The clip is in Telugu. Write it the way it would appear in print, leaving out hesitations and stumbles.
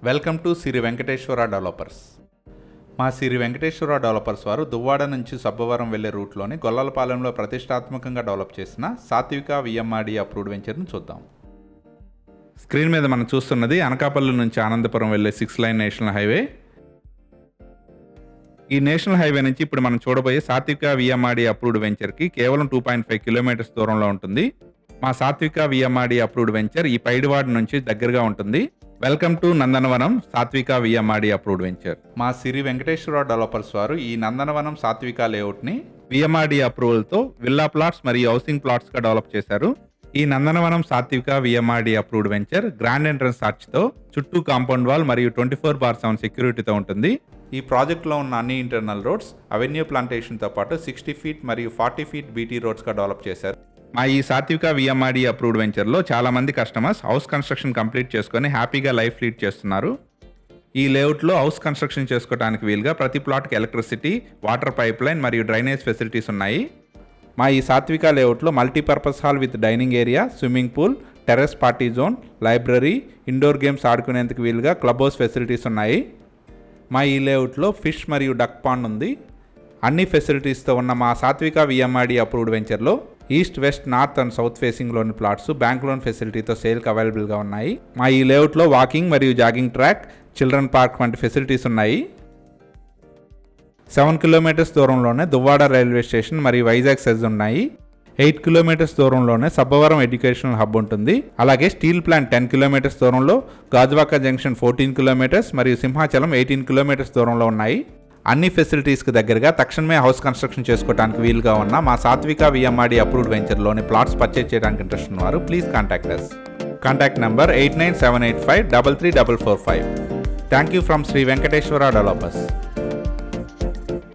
Welcome to Shri Venkateswara developers. మా శ్రీ వెంకటేశ్వర డెవలపర్స్ వారు దువ్వాడ నుంచి సబ్బవరం వెళ్లే రూట్లోని గొల్లలపాలెంలో ప్రతిష్టాత్మకంగా డెవలప్ చేసిన సాత్విక విఎంఆర్డి అప్రూవ్డ్ వెంచర్ను చూద్దాం. స్క్రీన్ మీద మనం చూస్తున్నది అనకాపల్లి నుంచి ఆనందపురం వెళ్లే 6 లైన్ నేషనల్ హైవే. ఈ నేషనల్ హైవే నుంచి ఇప్పుడు మనం చూడబోయే సాత్విక విఎంఆర్డి అప్రూవ్డ్ వెంచర్కి కేవలం 2.5 కిలోమీటర్స్ దూరంలో ఉంటుంది. మా సాత్విక విఎంఆర్డి అప్రూవ్డ్ వెంచర్ ఈ పైడివాడ నుంచి దగ్గరగా ఉంటుంది. Welcome to Nandanavanam Satvika VMRD approved venture. మా శ్రీ వెంకటేశ్వర డెవలపర్స్ వారు ఈ నందనవనం సాత్విక లేఅవుట్ని విఎంఆర్డి అప్రూవల్తో విల్లా ప్లాట్స్ మరియు హౌసింగ్ ప్లాట్స్గా డెవలప్ చేశారు. ఈ Nandanavanam Satvika VMRD approved venture grand entrance ఆర్చ్తో చుట్టూ కాంపౌండ్ వాల్ మరియు 24/7 సెక్యూరిటీతో ఉంటుంది. ఈ ప్రాజెక్ట్లో ఉన్న అన్ని ఇంటర్నల్ రోడ్స్ అవెన్యూ ప్లాంటేషన్తో పాటు 60 ఫీట్ మరియు 40 ఫీట్ బీటీ రోడ్స్గా డెవలప్ చేశారు. మా ఈ సాత్విక విఎంఆర్డి అప్రూవ్డ్ వెంచర్లో చాలా మంది కస్టమర్స్ హౌస్ కన్స్ట్రక్షన్ కంప్లీట్ చేసుకొని హ్యాపీగా లైఫ్ లీడ్ చేస్తున్నారు. ఈ లేఅవుట్లో హౌస్ కన్స్ట్రక్షన్ చేసుకోవడానికి వీలుగా ప్రతి ప్లాట్కి ఎలక్ట్రిసిటీ, వాటర్ పైప్ లైన్ మరియు డ్రైనేజ్ ఫెసిలిటీస్ ఉన్నాయి. మా ఈ సాత్విక లేఅవుట్లో multipurpose hall with dining area, swimming pool, terrace party zone, library, indoor games ఆడుకునేందుకు వీలుగా క్లబ్ హౌస్ ఫెసిలిటీస్ ఉన్నాయి. మా ఈ లేఅవుట్లో ఫిష్ మరియు డక్ పాండ్ ఉంది. అన్ని ఫెసిలిటీస్తో ఉన్న మా సాత్విక విఎంఆర్డి అప్రూవ్డ్ వెంచర్లో east, west, north and south ఫేసింగ్లోని ప్లాట్స్ బ్యాంక్ లోన్ ఫెసిలిటీతో సేల్కి అవైలబుల్గా ఉన్నాయి. మా ఈ లేఅవుట్లో వాకింగ్ మరియు జాగింగ్ ట్రాక్, చిల్డ్రన్ పార్క్ వంటి ఫెసిలిటీస్ ఉన్నాయి. 7 కిలోమీటర్స్ దూరంలోనే దువ్వాడ రైల్వే స్టేషన్ మరియు వైజాగ్ సెజ్ ఉన్నాయి. 8 కిలోమీటర్స్ దూరంలోనే సబ్బవరం ఎడ్యుకేషనల్ హబ్ ఉంటుంది. అలాగే స్టీల్ ప్లాంట్ 10 కిలోమీటర్స్ దూరంలో, గాజువాక జంక్షన్ 14 కిలోమీటర్స్ మరియు సింహాచలం 18 కిలోమీటర్స్ దూరంలో ఉన్నాయి. అన్ని ఫెసిలిటీస్కి దగ్గరగా తక్షణమే హౌస్ కన్స్ట్రక్షన్ చేసుకోవడానికి వీలుగా ఉన్న మా సాత్విక విఎంఆర్డి అప్రూవ్డ్ వెంచర్లోని ప్లాట్స్ పర్చేజ్ చేయడానికి ఇంట్రెస్ట్ ఉన్నవారు please contact us. Contact number 8978533445. Thank you from Shri Venkateswara developers.